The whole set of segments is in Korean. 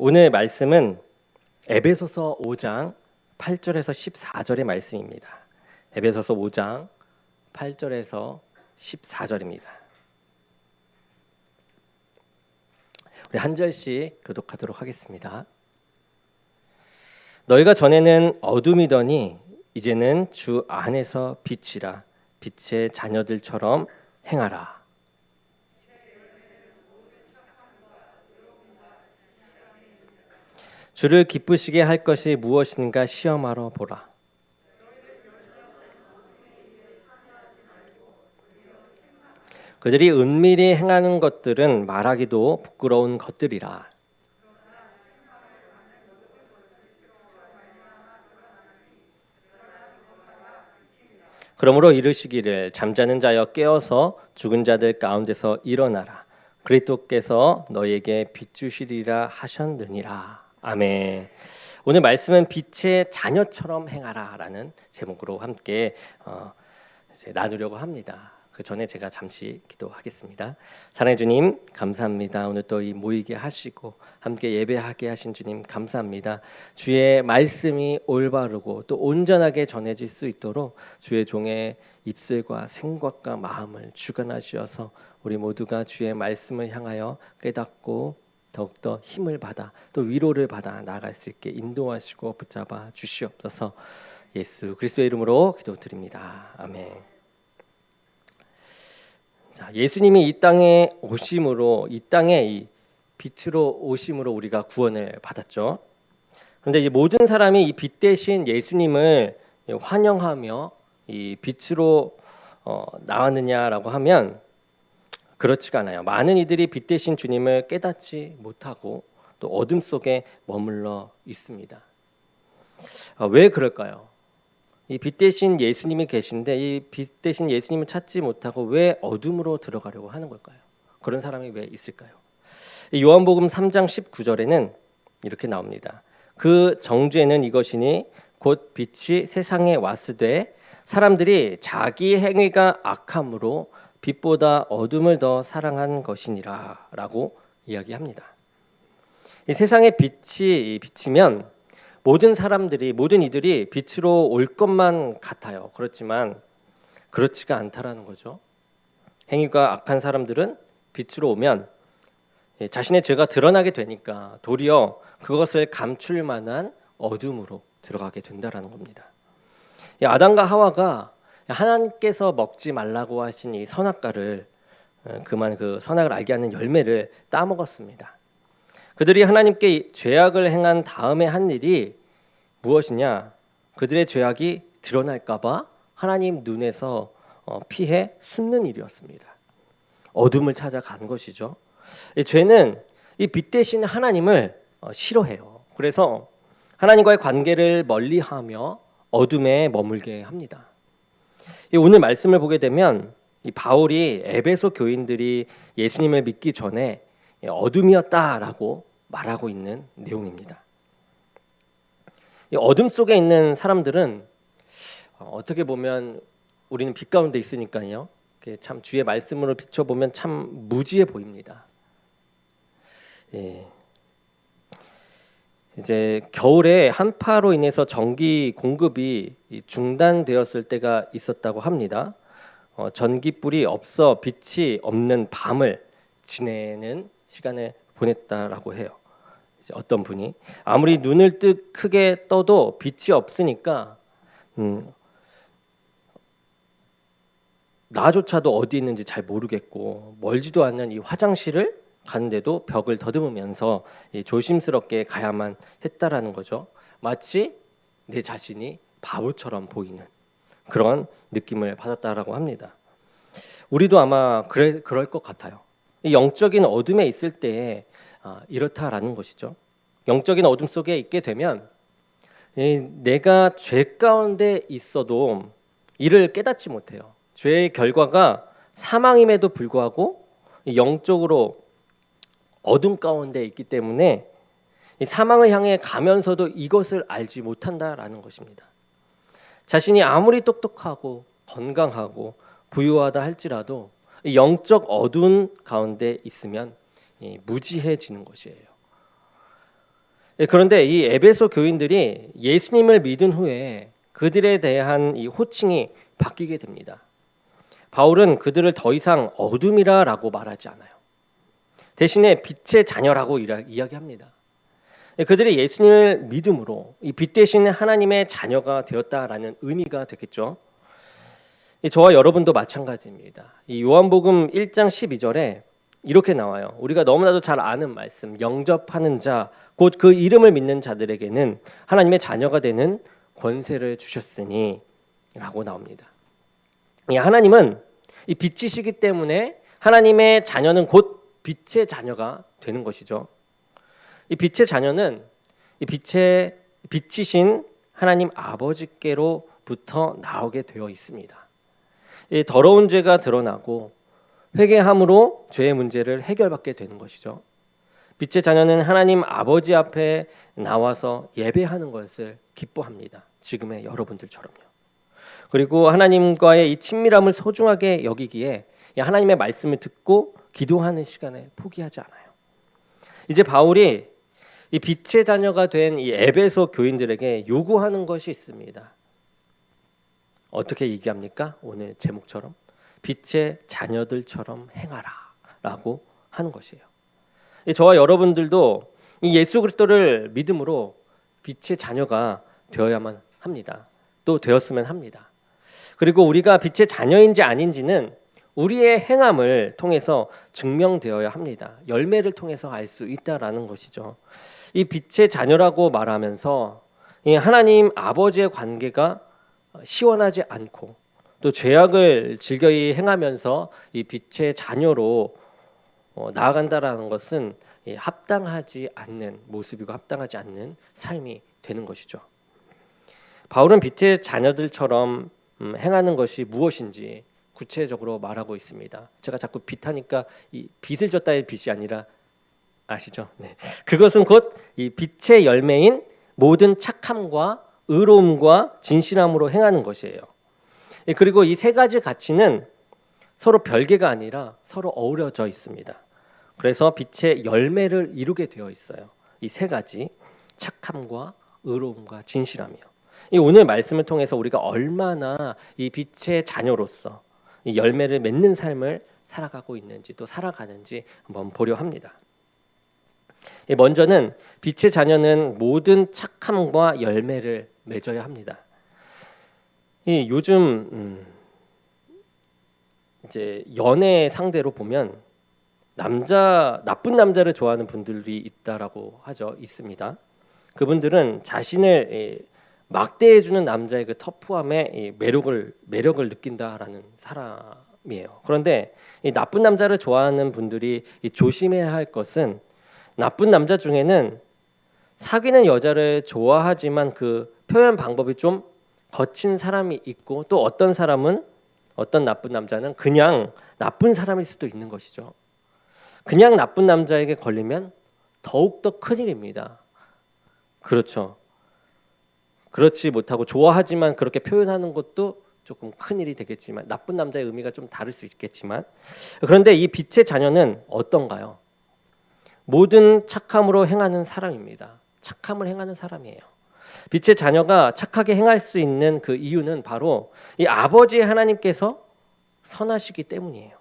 오늘 말씀은 에베소서 5장 8절에서 14절의 말씀입니다. 에베소서 5장 8절에서 14절입니다. 우리 한 절씩 교독하도록 하겠습니다. 너희가 전에는 어둠이더니 이제는 주 안에서 빛이라. 빛의 자녀들처럼 행하라. 주를 기쁘시게 할 것이 무엇인가 시험하러 보라. 그들이 은밀히 행하는 것들은 말하기도 부끄러운 것들이라. 그러므로 이르시기를 잠자는 자여 깨어서 죽은 자들 가운데서 일어나라. 그리스도께서 너희에게 빛 주시리라 하셨느니라. 아멘. 오늘 말씀은 빛의 자녀처럼 행하라라는 제목으로 함께 이제 나누려고 합니다. 그 전에 제가 잠시 기도하겠습니다. 사랑해 주님 감사합니다. 오늘 또 이 모이게 하시고 함께 예배하게 하신 주님 감사합니다. 주의 말씀이 올바르고 또 온전하게 전해질 수 있도록 주의 종의 입술과 생각과 마음을 주관하시어서 우리 모두가 주의 말씀을 향하여 깨닫고 더욱더 힘을 받아 또 위로를 받아 나아갈 수 있게 인도하시고 붙잡아 주시옵소서. 예수 그리스도의 이름으로 기도드립니다. 아멘. 자, 예수님이 이 땅에 오심으로 이 땅에 이 빛으로 오심으로 우리가 구원을 받았죠. 그런데 이 모든 사람이 이 빛 대신 예수님을 환영하며 이 빛으로 나왔느냐라고 하면 그렇지가 않아요. 많은 이들이 빛 대신 주님을 깨닫지 못하고 또 어둠 속에 머물러 있습니다. 왜 그럴까요? 이 빛 대신 예수님이 계신데 이 빛 대신 예수님을 찾지 못하고 왜 어둠으로 들어가려고 하는 걸까요? 그런 사람이 왜 있을까요? 요한복음 3장 19절에는 이렇게 나옵니다. 그 정죄는 이것이니 곧 빛이 세상에 왔으되 사람들이 자기 행위가 악함으로 빛보다 어둠을 더 사랑한 것이니라 라고 이야기합니다. 이 세상에 빛이 비치면 모든 사람들이 모든 이들이 빛으로 올 것만 같아요. 그렇지만 그렇지가 않다라는 거죠. 행위가 악한 사람들은 빛으로 오면 자신의 죄가 드러나게 되니까 도리어 그것을 감출 만한 어둠으로 들어가게 된다라는 겁니다. 아담과 하와가 하나님께서 먹지 말라고 하신 이 선악과를 그만 그 선악을 알게 하는 열매를 따먹었습니다. 그들이 하나님께 죄악을 행한 다음에 한 일이 무엇이냐? 그들의 죄악이 드러날까 봐 하나님 눈에서 피해 숨는 일이었습니다. 어둠을 찾아간 것이죠. 이 죄는 이 빛 대신 하나님을 싫어해요. 그래서 하나님과의 관계를 멀리하며 어둠에 머물게 합니다. 오늘 말씀을 보게 되면 이 바울이 에베소 교인들이 예수님을 믿기 전에 어둠이었다라고 말하고 있는 내용입니다. 이 어둠 속에 있는 사람들은 어떻게 보면 우리는 빛 가운데 있으니까요. 참 주의 말씀으로 비춰보면 참 무지해 보입니다. 이제 겨울에 한파로 인해서 전기 공급이 중단되었을 때가 있었다고 합니다. 전기불이 없어 빛이 없는 밤을 지내는 시간을 보냈다라고 해요. 이제 어떤 분이 아무리 눈을 크게 떠도 빛이 없으니까 나조차도 어디 있는지 잘 모르겠고 멀지도 않는 이 화장실을 가는데도 벽을 더듬으면서 조심스럽게 가야만 했다라는 거죠. 마치 내 자신이 바보처럼 보이는 그런 느낌을 받았다라고 합니다. 우리도 아마 그럴 것 같아요. 이 영적인 어둠에 있을 때 이렇다라는 것이죠. 영적인 어둠 속에 있게 되면 내가 죄 가운데 있어도 이를 깨닫지 못해요. 죄의 결과가 사망임에도 불구하고 영적으로 어둠 가운데 있기 때문에 사망을 향해 가면서도 이것을 알지 못한다라는 것입니다. 자신이 아무리 똑똑하고 건강하고 부유하다 할지라도 영적 어두운 가운데 있으면 무지해지는 것이에요. 그런데 이 에베소 교인들이 예수님을 믿은 후에 그들에 대한 이 호칭이 바뀌게 됩니다. 바울은 그들을 더 이상 어둠이라고 말하지 않아요. 대신에 빛의 자녀라고 이야기합니다. 그들이 예수님을 믿음으로 이 빛 대신 하나님의 자녀가 되었다라는 의미가 되겠죠. 저와 여러분도 마찬가지입니다. 이 요한복음 1장 12절에 이렇게 나와요. 우리가 너무나도 잘 아는 말씀, 영접하는 자, 곧 그 이름을 믿는 자들에게는 하나님의 자녀가 되는 권세를 주셨으니 라고 나옵니다. 하나님은 이 빛이시기 때문에 하나님의 자녀는 곧 빛의 자녀가 되는 것이죠. 이 빛의 자녀는 이 빛이신 하나님 아버지께로부터 나오게 되어 있습니다. 이 더러운 죄가 드러나고 회개함으로 죄의 문제를 해결받게 되는 것이죠. 빛의 자녀는 하나님 아버지 앞에 나와서 예배하는 것을 기뻐합니다. 지금의 여러분들처럼요. 그리고 하나님과의 이 친밀함을 소중하게 여기기에 하나님의 말씀을 듣고 기도하는 시간을 포기하지 않아요. 이제 바울이 이 빛의 자녀가 된 이 에베소 교인들에게 요구하는 것이 있습니다. 어떻게 얘기합니까? 오늘 제목처럼 빛의 자녀들처럼 행하라 라고 하는 것이에요. 저와 여러분들도 이 예수 그리스도를 믿음으로 빛의 자녀가 되어야만 합니다. 또 되었으면 합니다. 그리고 우리가 빛의 자녀인지 아닌지는 우리의 행함을 통해서 증명되어야 합니다. 열매를 통해서 알 수 있다라는 것이죠. 이 빛의 자녀라고 말하면서 이 하나님 아버지의 관계가 시원하지 않고 또 죄악을 즐겨이 행하면서 이 빛의 자녀로 나아간다라는 것은 합당하지 않는 모습이고 합당하지 않는 삶이 되는 것이죠. 바울은 빛의 자녀들처럼 행하는 것이 무엇인지 구체적으로 말하고 있습니다. 제가 자꾸 빛하니까 이 빛을 졌다의 빛이 아니라 아시죠? 네. 그것은 곧 이 빛의 열매인 모든 착함과 의로움과 진실함으로 행하는 것이에요. 그리고 이 세 가지 가치는 서로 별개가 아니라 서로 어우러져 있습니다. 그래서 빛의 열매를 이루게 되어 있어요. 이 세 가지 착함과 의로움과 진실함이요. 이 오늘 말씀을 통해서 우리가 얼마나 이 빛의 자녀로서 이 열매를 맺는 삶을 살아가고 있는지 또 살아가는지 한번 보려 합니다. 먼저는 빛의 자녀는 모든 착함과 열매를 맺어야 합니다. 요즘 이제 연애 상대로 보면 나쁜 남자를 좋아하는 분들이 있다라고 하죠. 있습니다. 그분들은 자신을 막대해주는 남자의 그 터프함에 매력을 느낀다라는 사람이에요. 그런데 이 나쁜 남자를 좋아하는 분들이 조심해야 할 것은 나쁜 남자 중에는 사귀는 여자를 좋아하지만 그 표현 방법이 좀 거친 사람이 있고 또 어떤 나쁜 남자는 그냥 나쁜 사람일 수도 있는 것이죠. 그냥 나쁜 남자에게 걸리면 더욱더 큰일입니다. 그렇죠. 그렇지 못하고 좋아하지만 그렇게 표현하는 것도 조금 큰일이 되겠지만 나쁜 남자의 의미가 좀 다를 수 있겠지만 그런데 이 빛의 자녀는 어떤가요? 모든 착함으로 행하는 사람입니다. 착함을 행하는 사람이에요. 빛의 자녀가 착하게 행할 수 있는 그 이유는 바로 이 아버지 하나님께서 선하시기 때문이에요.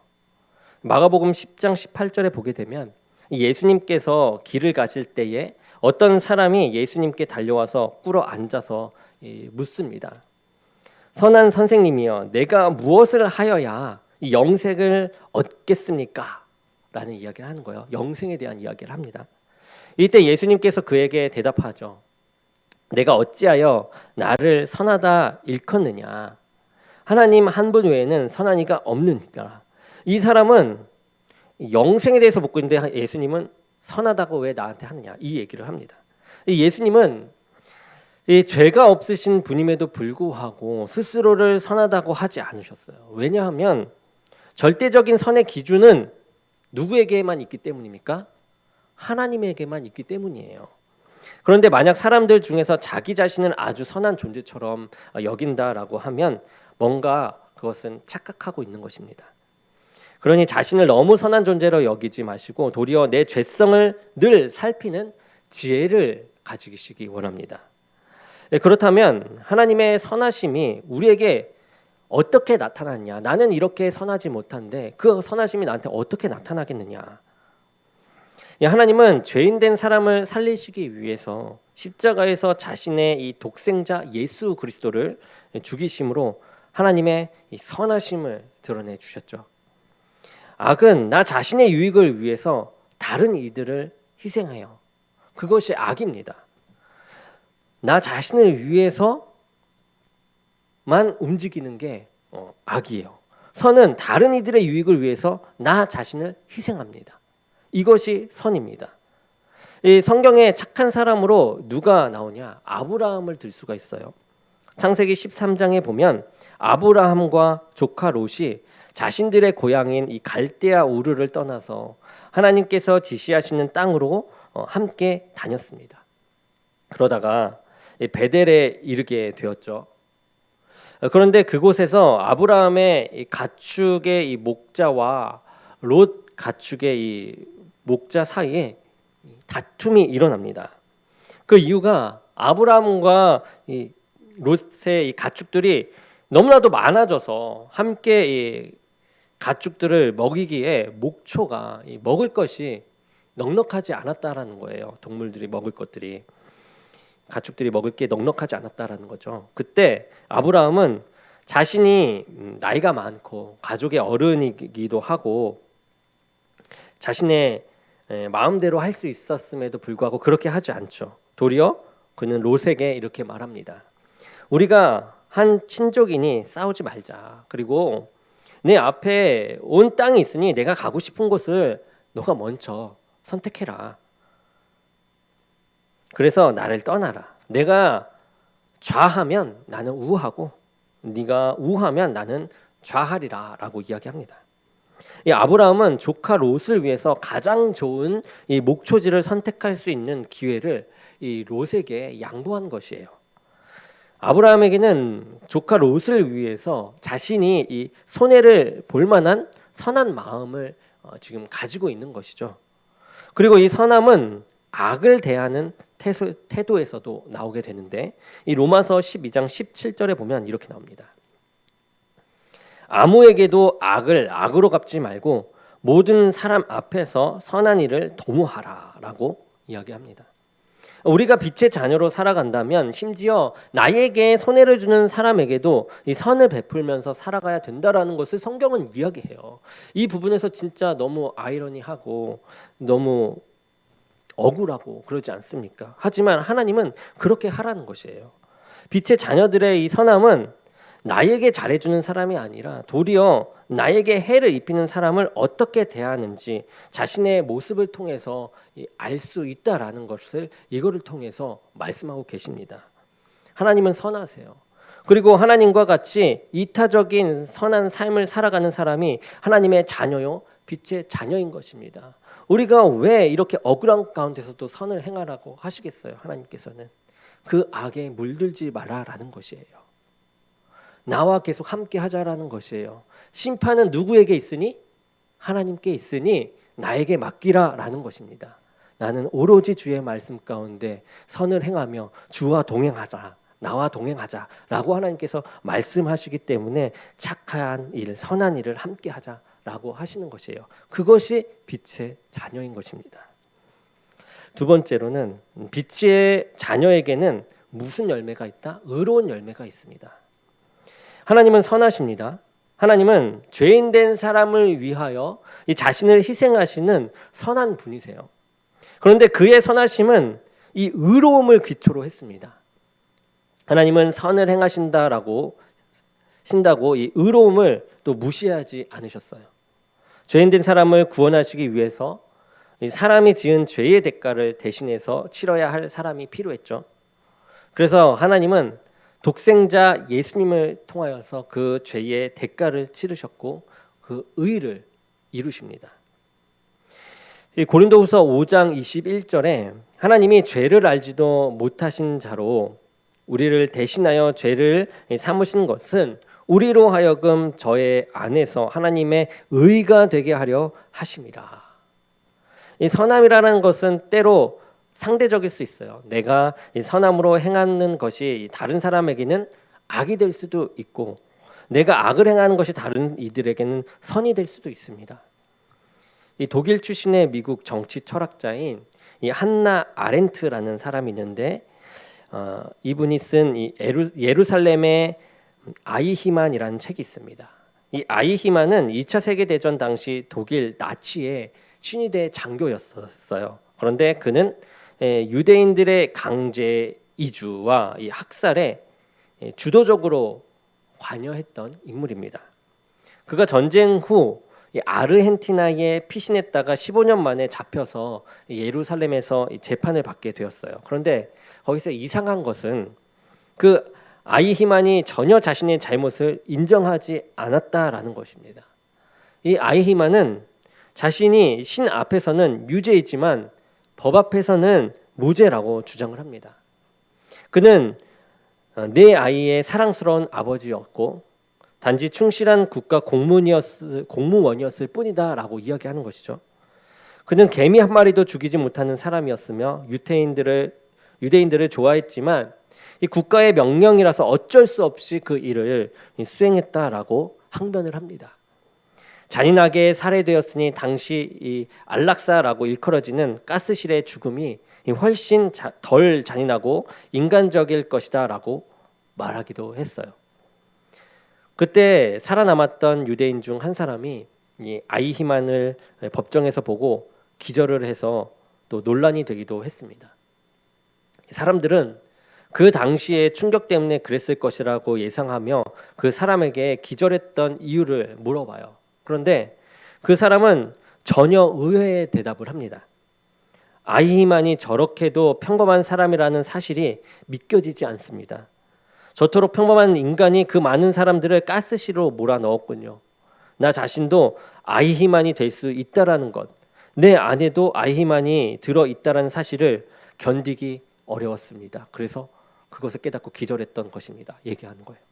마가복음 10장 18절에 보게 되면 예수님께서 길을 가실 때에 어떤 사람이 예수님께 달려와서 꿇어 앉아서 묻습니다. 선한 선생님이여, 내가 무엇을 하여야 이 영생을 얻겠습니까? 라는 이야기를 하는 거예요. 영생에 대한 이야기를 합니다. 이때 예수님께서 그에게 대답하죠. 내가 어찌하여 나를 선하다 일컫느냐? 하나님 한 분 외에는 선한 이가 없느니라. 이 사람은 영생에 대해서 묻고 있는데 예수님은 선하다고 왜 나한테 하느냐? 이 얘기를 합니다. 예수님은 이 죄가 없으신 분임에도 불구하고 스스로를 선하다고 하지 않으셨어요. 왜냐하면 절대적인 선의 기준은 누구에게만 있기 때문입니까? 하나님에게만 있기 때문이에요. 그런데 만약 사람들 중에서 자기 자신을 아주 선한 존재처럼 여긴다라고 하면 뭔가 그것은 착각하고 있는 것입니다. 그러니 자신을 너무 선한 존재로 여기지 마시고 도리어 내 죄성을 늘 살피는 지혜를 가지시기 원합니다. 그렇다면 하나님의 선하심이 우리에게 어떻게 나타났냐? 나는 이렇게 선하지 못한데 그 선하심이 나한테 어떻게 나타나겠느냐? 하나님은 죄인된 사람을 살리시기 위해서 십자가에서 자신의 이 독생자 예수 그리스도를 죽이심으로 하나님의 이 선하심을 드러내 주셨죠. 악은 나 자신의 유익을 위해서 다른 이들을 희생하여 그것이 악입니다. 나 자신을 위해서만 움직이는 게 악이에요. 선은 다른 이들의 유익을 위해서 나 자신을 희생합니다. 이것이 선입니다. 이 성경에 착한 사람으로 누가 나오냐? 아브라함을 들 수가 있어요. 창세기 13장에 보면 아브라함과 조카 롯이 자신들의 고향인 이 갈대아 우르를 떠나서 하나님께서 지시하시는 땅으로 함께 다녔습니다. 그러다가 베델에 이르게 되었죠. 그런데 그곳에서 아브라함의 이 가축의 이 목자와 롯 가축의 이 목자 사이에 다툼이 일어납니다. 그 이유가 아브라함과 이 롯의 이 가축들이 너무나도 많아져서 함께 이 가축들을 먹이기에 목초가 먹을 것이 넉넉하지 않았다라는 거예요. 동물들이 먹을 것들이 가축들이 먹을 게 넉넉하지 않았다라는 거죠. 그때 아브라함은 자신이 나이가 많고 가족의 어른이기도 하고 자신의 마음대로 할 수 있었음에도 불구하고 그렇게 하지 않죠. 도리어 그는 롯에게 이렇게 말합니다. 우리가 한 친족이니 싸우지 말자. 그리고 내 앞에 온 땅이 있으니 내가 가고 싶은 곳을 너가 먼저 선택해라. 그래서 나를 떠나라. 내가 좌하면 나는 우하고 네가 우하면 나는 좌하리라 라고 이야기합니다. 이 아브라함은 조카 롯을 위해서 가장 좋은 이 목초지를 선택할 수 있는 기회를 이 롯에게 양보한 것이에요. 아브라함에게는 조카 롯을 위해서 자신이 이 손해를 볼 만한 선한 마음을 지금 가지고 있는 것이죠. 그리고 이 선함은 악을 대하는 태도에서도 나오게 되는데 이 로마서 12장 17절에 보면 이렇게 나옵니다. 아무에게도 악을 악으로 갚지 말고 모든 사람 앞에서 선한 일을 도모하라라고 이야기합니다. 우리가 빛의 자녀로 살아간다면 심지어 나에게 손해를 주는 사람에게도 이 선을 베풀면서 살아가야 된다라는 것을 성경은 이야기해요. 이 부분에서 진짜 너무 아이러니하고 너무 억울하고 그러지 않습니까? 하지만 하나님은 그렇게 하라는 것이에요. 빛의 자녀들의 이 선함은 나에게 잘해주는 사람이 아니라 도리어 나에게 해를 입히는 사람을 어떻게 대하는지 자신의 모습을 통해서 알 수 있다라는 것을 이거를 통해서 말씀하고 계십니다. 하나님은 선하세요. 그리고 하나님과 같이 이타적인 선한 삶을 살아가는 사람이 하나님의 자녀요, 빛의 자녀인 것입니다. 우리가 왜 이렇게 억울한 가운데서도 선을 행하라고 하시겠어요? 하나님께서는 그 악에 물들지 마라라는 것이에요. 나와 계속 함께 하자라는 것이에요. 심판은 누구에게 있으니? 하나님께 있으니 나에게 맡기라라는 것입니다. 나는 오로지 주의 말씀 가운데 선을 행하며 주와 동행하자, 나와 동행하자라고 하나님께서 말씀하시기 때문에 착한 일, 선한 일을 함께 하자라고 하시는 것이에요. 그것이 빛의 자녀인 것입니다. 두 번째로는 빛의 자녀에게는 무슨 열매가 있다? 의로운 열매가 있습니다. 하나님은 선하십니다. 하나님은 죄인된 사람을 위하여 이 자신을 희생하시는 선한 분이세요. 그런데 그의 선하심은 이 의로움을 기초로 했습니다. 하나님은 선을 행하신다고 이 의로움을 또 무시하지 않으셨어요. 죄인된 사람을 구원하시기 위해서 이 사람이 지은 죄의 대가를 대신해서 치러야 할 사람이 필요했죠. 그래서 하나님은 독생자 예수님을 통하여서 그 죄의 대가를 치르셨고 그 의를 이루십니다. 이 고린도후서 5장 21절에 하나님이 죄를 알지도 못하신 자로 우리를 대신하여 죄를 삼으신 것은 우리로 하여금 저의 안에서 하나님의 의가 되게 하려 하심이라. 이 선함이라는 것은 때로 상대적일 수 있어요. 내가 이 선함으로 행하는 것이 다른 사람에게는 악이 될 수도 있고, 내가 악을 행하는 것이 다른 이들에게는 선이 될 수도 있습니다. 이 독일 출신의 미국 정치 철학자인 이 한나 아렌트라는 사람이 있는데, 이분이 쓴 이 예루살렘의 아이히만이라는 책이 있습니다. 이 아이히만은 2차 세계대전 당시 독일 나치의 친위대 장교였어요. 그런데 그는 유대인들의 강제 이주와 이 학살에 주도적으로 관여했던 인물입니다. 그가 전쟁 후 아르헨티나에 피신했다가 15년 만에 잡혀서 예루살렘에서 재판을 받게 되었어요. 그런데 거기서 이상한 것은 그 아이히만이 전혀 자신의 잘못을 인정하지 않았다라는 것입니다. 이 아이히만은 자신이 신 앞에서는 유죄이지만 법 앞에서는 무죄라고 주장을 합니다. 그는 내 아이의 사랑스러운 아버지였고 단지 충실한 국가 공무원이었을 뿐이다라고 이야기하는 것이죠. 그는 개미 한 마리도 죽이지 못하는 사람이었으며 유대인들을 좋아했지만 이 국가의 명령이라서 어쩔 수 없이 그 일을 수행했다라고 항변을 합니다. 잔인하게 살해되었으니 당시 이 안락사라고 일컬어지는 가스실의 죽음이 훨씬 덜 잔인하고 인간적일 것이다라고 말하기도 했어요. 그때 살아남았던 유대인 중 한 사람이 이 아이히만을 법정에서 보고 기절을 해서 또 논란이 되기도 했습니다. 사람들은 그 당시의 충격 때문에 그랬을 것이라고 예상하며 그 사람에게 기절했던 이유를 물어봐요. 그런데 그 사람은 전혀 의외의 대답을 합니다. 아이히만이 저렇게도 평범한 사람이라는 사실이 믿겨지지 않습니다. 저토록 평범한 인간이 그 많은 사람들을 가스실로 몰아넣었군요. 나 자신도 아이히만이 될 수 있다라는 것, 내 안에도 아이히만이 들어있다라는 사실을 견디기 어려웠습니다. 그래서 그것을 깨닫고 기절했던 것입니다. 얘기하는 거예요.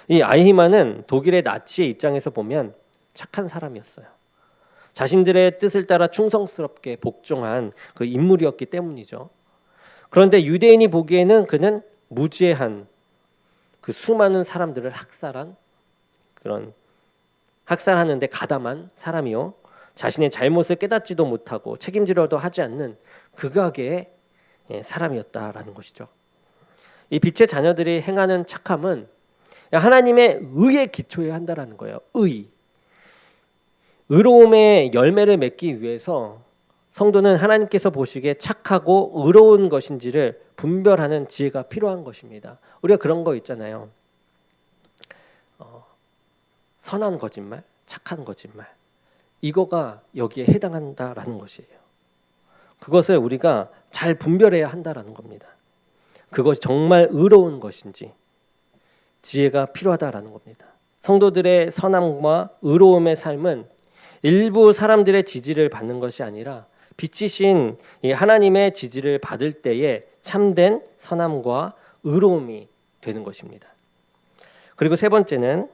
이 아이히만은 독일의 나치의 입장에서 보면 착한 사람이었어요. 자신들의 뜻을 따라 충성스럽게 복종한 그 인물이었기 때문이죠. 그런데 유대인이 보기에는 그는 무죄한 그 수많은 사람들을 학살하는데 가담한 사람이요, 자신의 잘못을 깨닫지도 못하고 책임지려도 하지 않는 극악의 사람이었다라는 것이죠. 이 빛의 자녀들이 행하는 착함은 하나님의 의에 기초해야 한다라는 거예요. 의로움의 열매를 맺기 위해서 성도는 하나님께서 보시기에 착하고 의로운 것인지를 분별하는 지혜가 필요한 것입니다. 우리가 그런 거 있잖아요. 선한 거짓말, 착한 거짓말. 이거가 여기에 해당한다라는 것이에요. 그것을 우리가 잘 분별해야 한다라는 겁니다. 그것이 정말 의로운 것인지 지혜가 필요하다라는 겁니다. 성도들의 선함과 의로움의 삶은 일부 사람들의 지지를 받는 것이 아니라 빛이신 하나님의 지지를 받을 때에 참된 선함과 의로움이 되는 것입니다. 그리고 세 번째는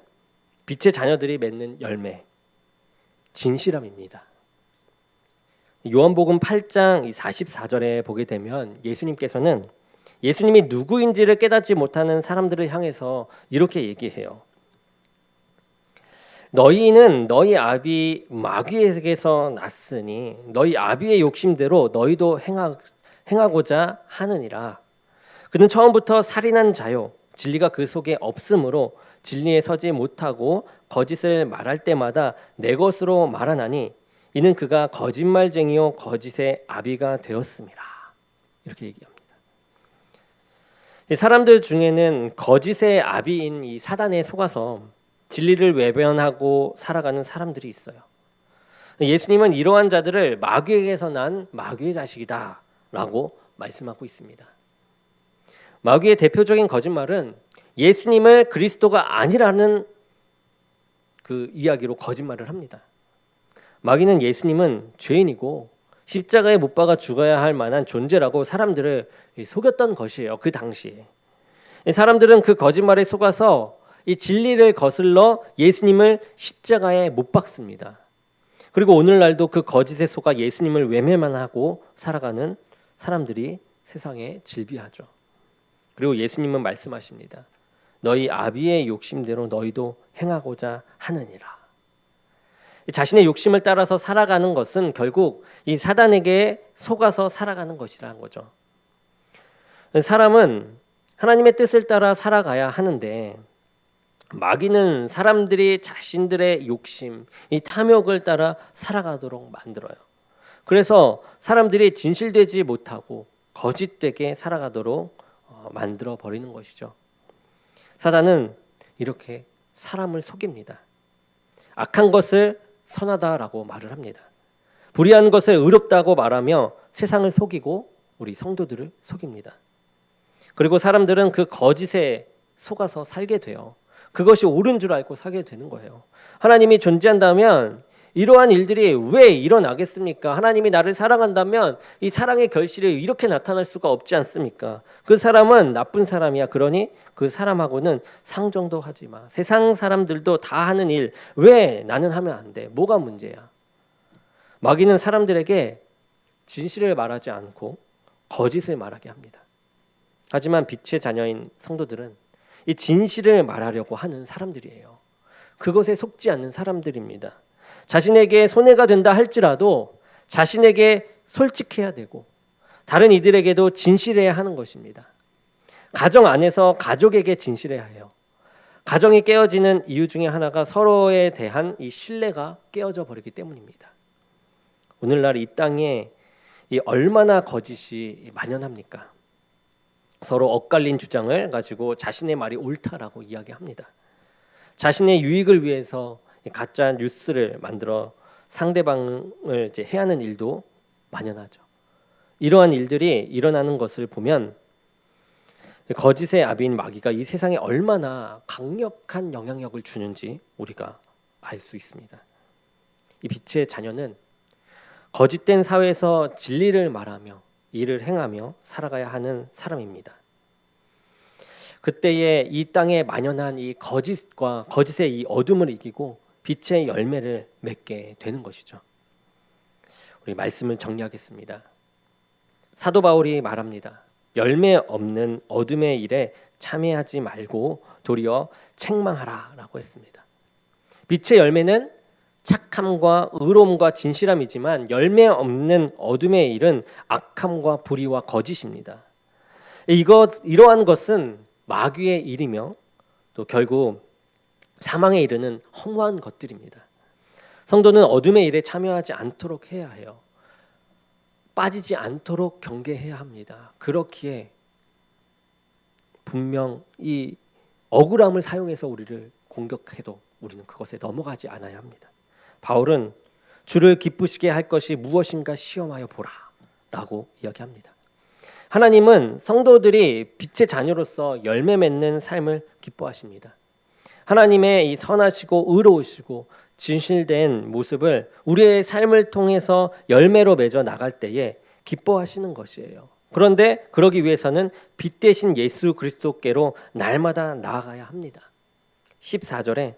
빛의 자녀들이 맺는 열매, 진실함입니다. 요한복음 8장 44절에 보게 되면 예수님께서는 예수님이 누구인지를 깨닫지 못하는 사람들을 향해서 이렇게 얘기해요. 너희는 너희 아비 마귀에게서 났으니 너희 아비의 욕심대로 너희도 행하고자 하느니라. 그는 처음부터 살인한 자요, 진리가 그 속에 없으므로 진리에 서지 못하고 거짓을 말할 때마다 내 것으로 말하나니 이는 그가 거짓말쟁이요 거짓의 아비가 되었음이라. 이렇게 얘기합니다. 이 사람들 중에는 거짓의 아비인 이 사단에 속아서 진리를 외변하고 살아가는 사람들이 있어요. 예수님은 이러한 자들을 마귀에게서 난 마귀의 자식이다 라고 말씀하고 있습니다. 마귀의 대표적인 거짓말은 예수님을 그리스도가 아니라는 그 이야기로 거짓말을 합니다. 마귀는 예수님은 죄인이고 십자가에 못 박아 죽어야 할 만한 존재라고 사람들을 속였던 것이에요. 그 당시에 사람들은 그 거짓말에 속아서 이 진리를 거슬러 예수님을 십자가에 못 박습니다. 그리고 오늘날도 그 거짓에 속아 예수님을 외면만 하고 살아가는 사람들이 세상에 질비하죠. 그리고 예수님은 말씀하십니다. 너희 아비의 욕심대로 너희도 행하고자 하느니라. 자신의 욕심을 따라서 살아가는 것은 결국 이 사단에게 속아서 살아가는 것이라는 거죠. 사람은 하나님의 뜻을 따라 살아가야 하는데 마귀는 사람들이 자신들의 욕심, 이 탐욕을 따라 살아가도록 만들어요. 그래서 사람들이 진실되지 못하고 거짓되게 살아가도록 만들어 버리는 것이죠. 사단은 이렇게 사람을 속입니다. 악한 것을 선하다라고 말을 합니다. 불의한 것을 의롭다고 말하며 세상을 속이고 우리 성도들을 속입니다. 그리고 사람들은 그 거짓에 속아서 살게 돼요. 그것이 옳은 줄 알고 살게 되는 거예요. 하나님이 존재한다면 이러한 일들이 왜 일어나겠습니까? 하나님이 나를 사랑한다면 이 사랑의 결실이 이렇게 나타날 수가 없지 않습니까? 그 사람은 나쁜 사람이야. 그러니 그 사람하고는 상종도 하지 마. 세상 사람들도 다 하는 일 왜 나는 하면 안 돼? 뭐가 문제야? 마귀는 사람들에게 진실을 말하지 않고 거짓을 말하게 합니다. 하지만 빛의 자녀인 성도들은 이 진실을 말하려고 하는 사람들이에요. 그것에 속지 않는 사람들입니다. 자신에게 손해가 된다 할지라도 자신에게 솔직해야 되고 다른 이들에게도 진실해야 하는 것입니다. 가정 안에서 가족에게 진실해야 해요. 가정이 깨어지는 이유 중에 하나가 서로에 대한 이 신뢰가 깨어져 버리기 때문입니다. 오늘날 이 땅에 얼마나 거짓이 만연합니까? 서로 엇갈린 주장을 가지고 자신의 말이 옳다라고 이야기합니다. 자신의 유익을 위해서 가짜 뉴스를 만들어 상대방을 해하는 일도 만연하죠. 이러한 일들이 일어나는 것을 보면 거짓의 아비인 마귀가 이 세상에 얼마나 강력한 영향력을 주는지 우리가 알 수 있습니다. 이 빛의 자녀는 거짓된 사회에서 진리를 말하며 일을 행하며 살아가야 하는 사람입니다. 그때에 이 땅에 만연한 이 거짓과 거짓의 이 어둠을 이기고 빛의 열매를 맺게 되는 것이죠. 우리 말씀을 정리하겠습니다. 사도 바울이 말합니다. 열매 없는 어둠의 일에 참여하지 말고 도리어 책망하라라고 했습니다. 빛의 열매는 착함과 의로움과 진실함이지만 열매 없는 어둠의 일은 악함과 불의와 거짓입니다. 이러한 것은 마귀의 일이며 또 결국 사망에 이르는 허무한 것들입니다. 성도는 어둠의 일에 참여하지 않도록 해야 해요. 빠지지 않도록 경계해야 합니다. 그렇기에 분명 이 억울함을 사용해서 우리를 공격해도 우리는 그것에 넘어가지 않아야 합니다. 바울은 주를 기쁘시게 할 것이 무엇인가 시험하여 보라 라고 이야기합니다. 하나님은 성도들이 빛의 자녀로서 열매 맺는 삶을 기뻐하십니다. 하나님의 이 선하시고 의로우시고 진실된 모습을 우리의 삶을 통해서 열매로 맺어 나갈 때에 기뻐하시는 것이에요. 그런데 그러기 위해서는 빛 대신 예수 그리스도께로 날마다 나아가야 합니다. 14절에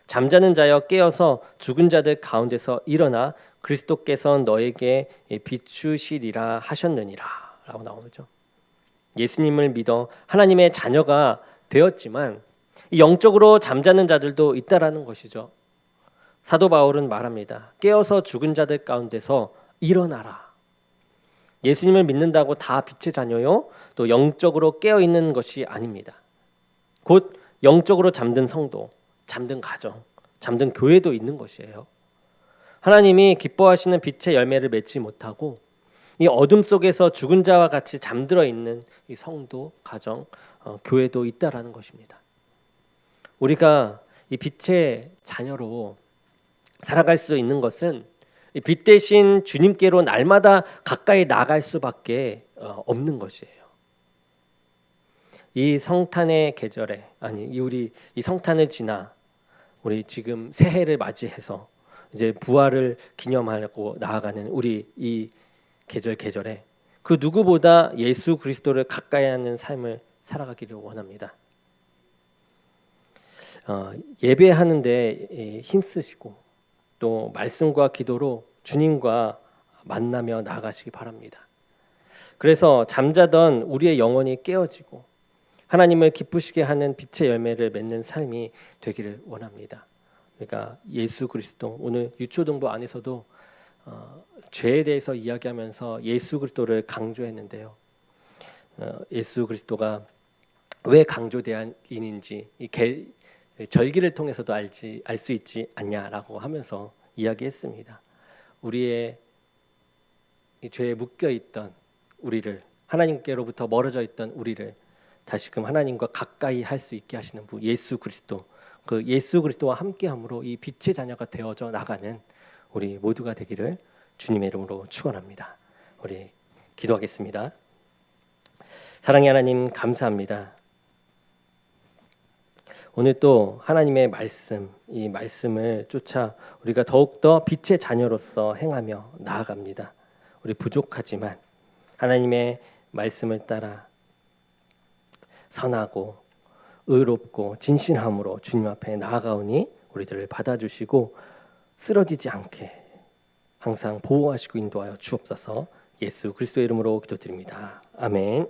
잠자는 자여 깨어서 죽은 자들 가운데서 일어나 그리스도께서 너에게 비추시리라 하셨느니라 라고 나오죠. 예수님을 믿어 하나님의 자녀가 되었지만 영적으로 잠자는 자들도 있다라는 것이죠. 사도 바울은 말합니다. 깨어서 죽은 자들 가운데서 일어나라. 예수님을 믿는다고 다 빛의 자녀요? 또 영적으로 깨어있는 것이 아닙니다. 곧 영적으로 잠든 성도, 잠든 가정, 잠든 교회도 있는 것이에요. 하나님이 기뻐하시는 빛의 열매를 맺지 못하고 이 어둠 속에서 죽은 자와 같이 잠들어 있는 이 성도, 가정, 교회도 있다라는 것입니다. 우리가 이 빛의 자녀로 살아갈 수 있는 것은 이 빛 대신 주님께로 날마다 가까이 나갈 수밖에 없는 것이에요. 이 성탄의 계절에 우리 이 성탄을 지나 우리 지금 새해를 맞이해서 이제 부활을 기념하고 나아가는 우리 이 계절에 그 누구보다 예수 그리스도를 가까이 하는 삶을 살아가기를 원합니다. 예배하는데 힘쓰시고 또 말씀과 기도로 주님과 만나며 나아가시기 바랍니다. 그래서 잠자던 우리의 영혼이 깨어지고 하나님을 기쁘시게 하는 빛의 열매를 맺는 삶이 되기를 원합니다. 그러니까 예수 그리스도, 오늘 유초등부 안에서도 죄에 대해서 이야기하면서 예수 그리스도를 강조했는데요. 예수 그리스도가 왜 강조대안인지 이 절기를 통해서도 알 수 있지 않냐라고 하면서 이야기했습니다. 우리의 이 죄에 묶여 있던 우리를, 하나님께로부터 멀어져 있던 우리를 다시금 하나님과 가까이 할 수 있게 하시는 분 예수 그리스도, 그 예수 그리스도와 함께함으로 이 빛의 자녀가 되어져 나가는 우리 모두가 되기를 주님의 이름으로 축원합니다. 우리 기도하겠습니다. 사랑의 하나님, 감사합니다. 오늘 또 하나님의 말씀, 이 말씀을 쫓아 우리가 더욱더 빛의 자녀로서 행하며 나아갑니다. 우리 부족하지만 하나님의 말씀을 따라 선하고 의롭고 진실함으로 주님 앞에 나아가오니 우리들을 받아주시고 쓰러지지 않게 항상 보호하시고 인도하여 주옵소서. 예수 그리스도의 이름으로 기도드립니다. 아멘.